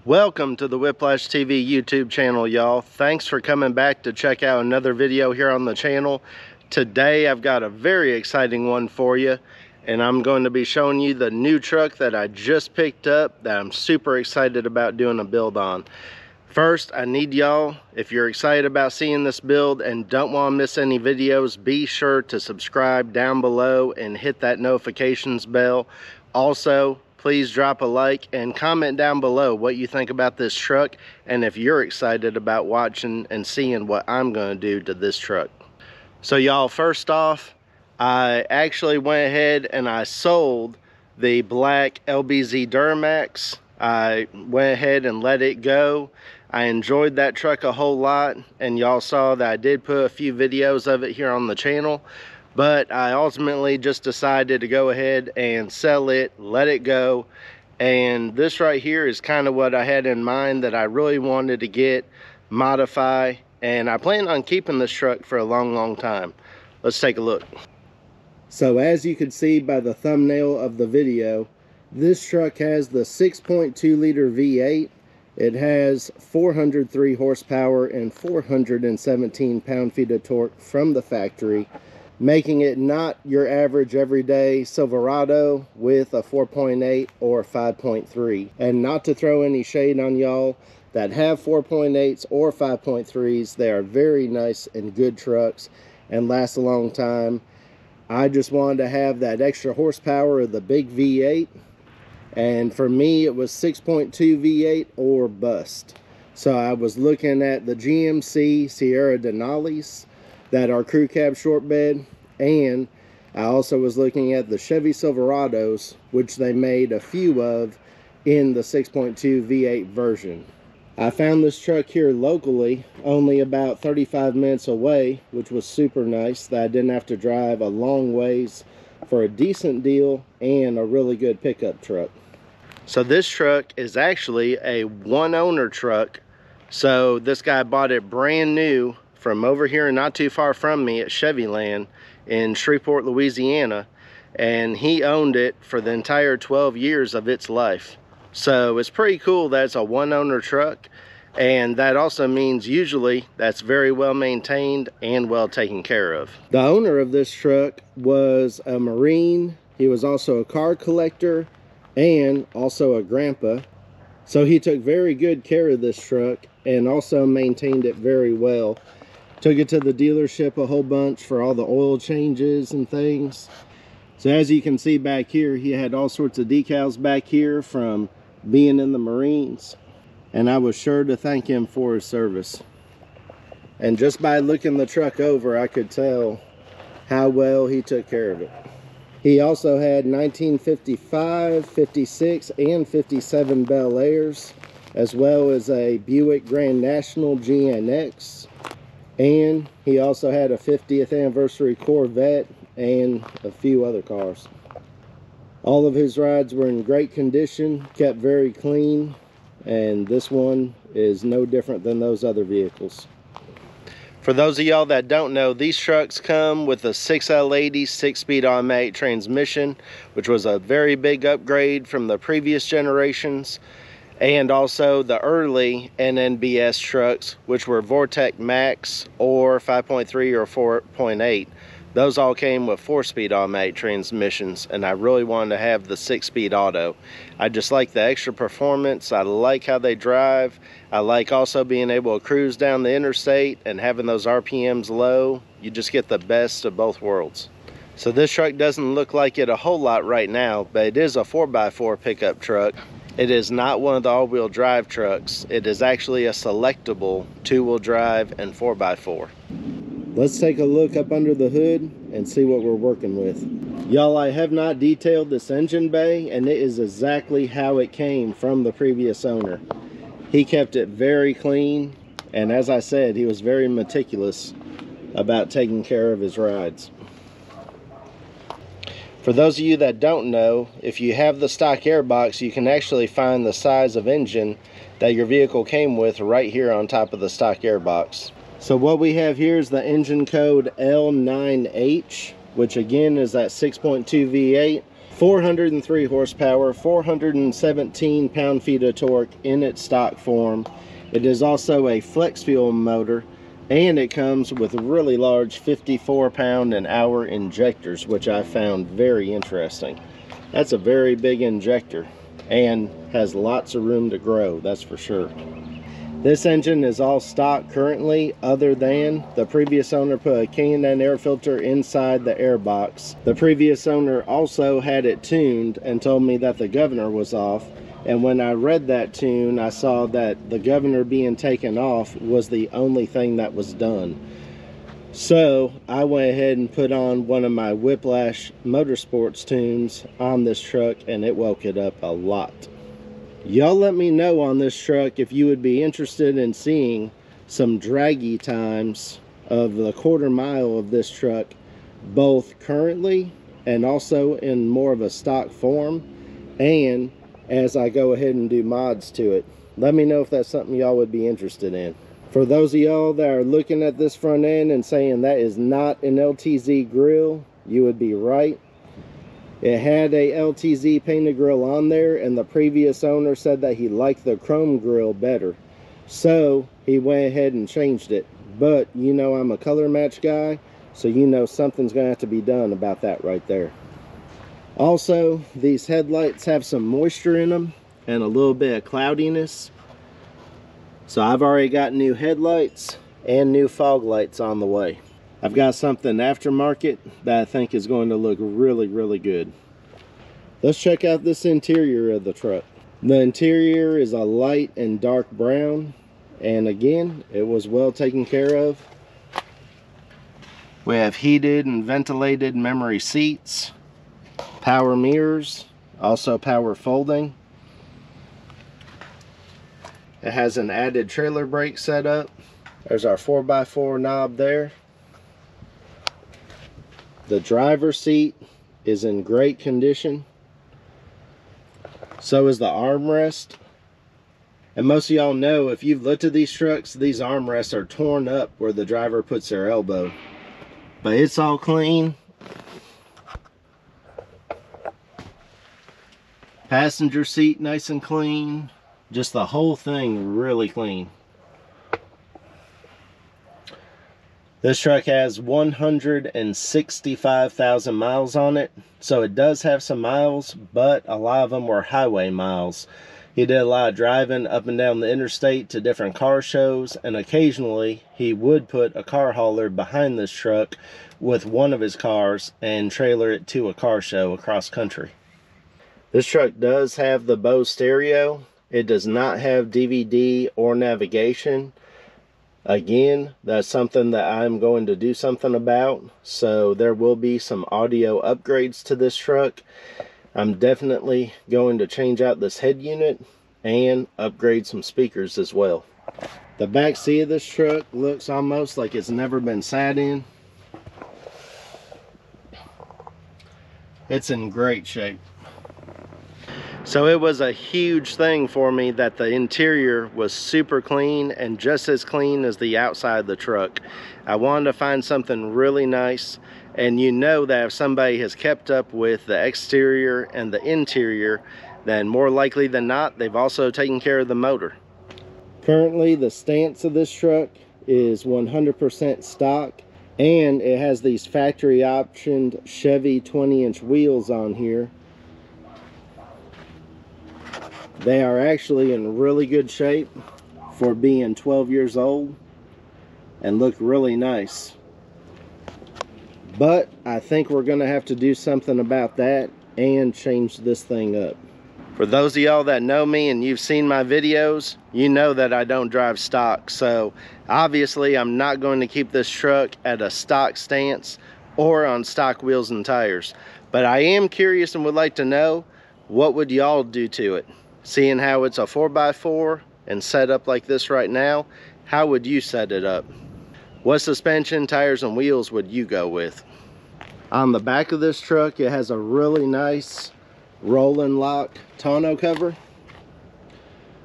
Welcome to the Whiplash TV YouTube channel, y'all. Thanks for coming back to check out another video here on the channel. Today I've got a very exciting one for you, and I'm going to be showing you the new truck that I just picked up that I'm super excited about doing a build on. First, I need y'all, if you're excited about seeing this build and don't want to miss any videos, be sure to subscribe down below and hit that notifications bell. Also, please drop a like and comment down below what you think about this truck and if you're excited about watching and seeing what I'm going to do to this truck. So y'all, first off, I actually went ahead and I sold the black LBZ Duramax. I went ahead and let it go. I enjoyed that truck a whole lot, and y'all saw that I did put a few videos of it here on the channel, but I ultimately just decided to go ahead and sell it, let it go. And this right here is kind of what I had in mind that I really wanted to get, modify, and I plan on keeping this truck for a long time. Let's take a look. So as you can see by the thumbnail of the video, this truck has the 6.2 liter V8. It has 403 horsepower and 417 pound-feet of torque from the factory, making it not your average everyday Silverado with a 4.8 or 5.3. And not to throw any shade on y'all that have 4.8s or 5.3s, they are very nice and good trucks and last a long time. I just wanted to have that extra horsepower of the big V8. And for me, it was 6.2 V8 or bust. So I was looking at the GMC Sierra Denali's that are crew cab short bed, and I also was looking at the Chevy Silverados, which they made a few of in the 6.2 V8 version. I found this truck here locally, only about 35 minutes away, which was super nice that I didn't have to drive a long ways for a decent deal and a really good pickup truck. So this truck is actually a one owner truck. So this guy bought it brand new from over here not too far from me at Chevy Land in Shreveport, Louisiana, and he owned it for the entire 12 years of its life. So it's pretty cool that it's a one owner truck, and that also means usually that's very well maintained and well taken care of. The owner of this truck was a Marine. He was also a car collector and also a grandpa. So he took very good care of this truck and also maintained it very well. Took it to the dealership a whole bunch for all the oil changes and things. So as you can see back here, he had all sorts of decals back here from being in the Marines, and I was sure to thank him for his service. And just by looking the truck over, I could tell how well he took care of it. He also had 1955, 56, and 57 Bel Airs, as well as a Buick Grand National GNX. And he also had a 50th anniversary Corvette and a few other cars. All of his rides were in great condition, kept very clean, and this one is no different than those other vehicles. For those of y'all that don't know, these trucks come with a 6L80 6-speed automatic transmission, which was a very big upgrade from the previous generations, and also the early NNBS trucks, which were Vortec Max or 5.3 or 4.8. Those all came with 4-speed automatic transmissions, and I really wanted to have the 6-speed auto. I just like the extra performance. I like how they drive. I like also being able to cruise down the interstate and having those RPMs low. You just get the best of both worlds. So this truck doesn't look like it a whole lot right now, but it is a 4x4 pickup truck. It is not one of the all-wheel drive trucks. It is actually a selectable 2-wheel drive and 4x4. Let's take a look up under the hood and see what we're working with. Y'all, I have not detailed this engine bay, and it is exactly how it came from the previous owner. He kept it very clean, and as I said, he was very meticulous about taking care of his rides. For those of you that don't know, if you have the stock airbox, you can actually find the size of engine that your vehicle came with right here on top of the stock airbox. So what we have here is the engine code L9H, which again is that 6.2 V8, 403 horsepower, 417 pound-feet of torque in its stock form. It is also a flex fuel motor, and it comes with really large 54 pound an hour injectors, which I found very interesting. That's a very big injector and has lots of room to grow, that's for sure. This engine is all stock currently, other than the previous owner put a K&N air filter inside the air box. The previous owner also had it tuned and told me that the governor was off, and when I read that tune, I saw that the governor being taken off was the only thing that was done. So I went ahead and put on one of my Whiplash Motorsports tunes on this truck, and it woke it up a lot. Y'all let me know on this truck if you would be interested in seeing some draggy times of the quarter mile of this truck, both currently and also in more of a stock form, and as I go ahead and do mods to it. Let me know if that's something y'all would be interested in. For those of y'all that are looking at this front end and saying that is not an LTZ grill, you would be right. It had a LTZ painted grill on there, and the previous owner said that he liked the chrome grill better, so he went ahead and changed it. But you know, I'm a color match guy, so you know something's gonna have to be done about that right there. Also, these headlights have some moisture in them and a little bit of cloudiness, so I've already got new headlights and new fog lights on the way. I've got something aftermarket that I think is going to look really, really good. Let's check out this interior of the truck. The interior is a light and dark brown, and again, it was well taken care of. We have heated and ventilated memory seats, power mirrors, also power folding. It has an added trailer brake setup. There's our 4x4 knob there. The driver's seat is in great condition. So is the armrest. And most of y'all know, if you've looked at these trucks, these armrests are torn up where the driver puts their elbow. But it's all clean. Passenger seat nice and clean. Just the whole thing really clean. This truck has 165,000 miles on it, so it does have some miles, but a lot of them were highway miles. He did a lot of driving up and down the interstate to different car shows, and occasionally he would put a car hauler behind this truck with one of his cars and trailer it to a car show across country. This truck does have the Bose stereo. It does not have DVD or navigation. Again, that's something that I'm going to do something about, so there will be some audio upgrades to this truck. I'm definitely going to change out this head unit and upgrade some speakers as well. The back seat of this truck looks almost like it's never been sat in. It's in great shape. So it was a huge thing for me that the interior was super clean and just as clean as the outside of the truck. I wanted to find something really nice, and you know that if somebody has kept up with the exterior and the interior, then more likely than not, they've also taken care of the motor. Currently, the stance of this truck is 100% stock, and it has these factory optioned Chevy 20-inch wheels on here. They are actually in really good shape for being 12 years old and look really nice. But I think we're going to have to do something about that and change this thing up. For those of y'all that know me and you've seen my videos, you know that I don't drive stock. So obviously I'm not going to keep this truck at a stock stance or on stock wheels and tires. But I am curious and would like to know, what would y'all do to it? Seeing how it's a 4x4 and set up like this right now, how would you set it up? What suspension, tires, and wheels would you go with? On the back of this truck, it has a really nice roll and lock tonneau cover.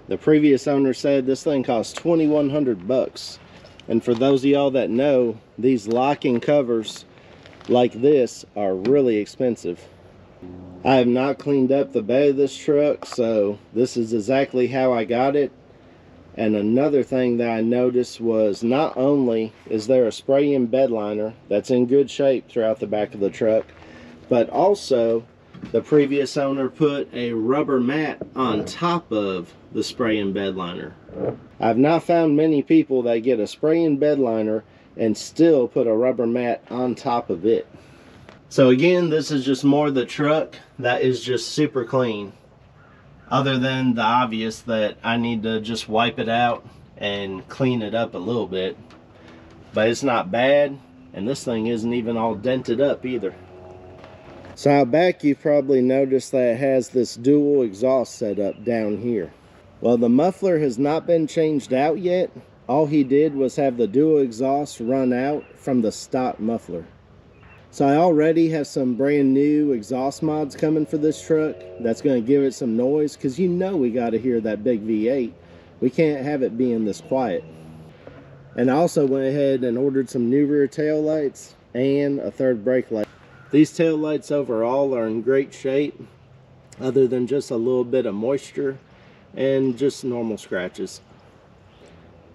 The previous owner said this thing cost $2,100 And for those of y'all that know, these locking covers like this are really expensive. I have not cleaned up the bed of this truck, so this is exactly how I got it. And another thing that I noticed was not only is there a spray-in bed liner that's in good shape throughout the back of the truck, but also the previous owner put a rubber mat on top of the spray-in bed liner. I've not found many people that get a spray-in bed liner and still put a rubber mat on top of it. So again, this is just more of the truck that is just super clean. Other than the obvious that I need to just wipe it out and clean it up a little bit. But it's not bad, and this thing isn't even all dented up either. So out back, you've probably noticed that it has this dual exhaust setup down here. Well, the muffler has not been changed out yet. All he did was have the dual exhaust run out from the stock muffler. So I already have some brand new exhaust mods coming for this truck that's going to give it some noise, because you know we got to hear that big V8. We can't have it being this quiet. And I also went ahead and ordered some new rear tail lights and a third brake light. These tail lights overall are in great shape, other than just a little bit of moisture and just normal scratches.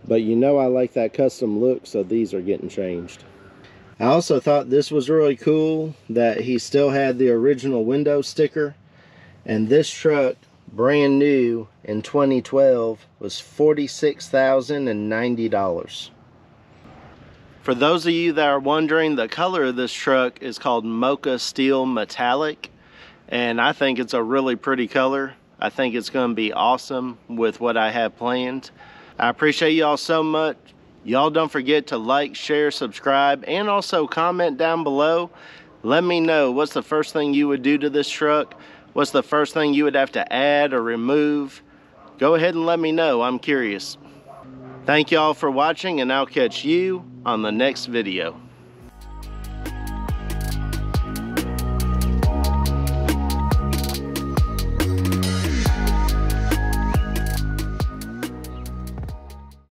But you know I like that custom look, so these are getting changed. I also thought this was really cool that he still had the original window sticker, and this truck, brand new in 2012, was $46,090. For those of you that are wondering, the color of this truck is called Mocha Steel Metallic, and I think it's a really pretty color. I think it's going to be awesome with what I have planned. I appreciate y'all so much. Y'all don't forget to like, share, subscribe, and also comment down below. Let me know what's the first thing you would do to this truck. What's the first thing you would have to add or remove? Go ahead and let me know. I'm curious. Thank y'all for watching, and I'll catch you on the next video.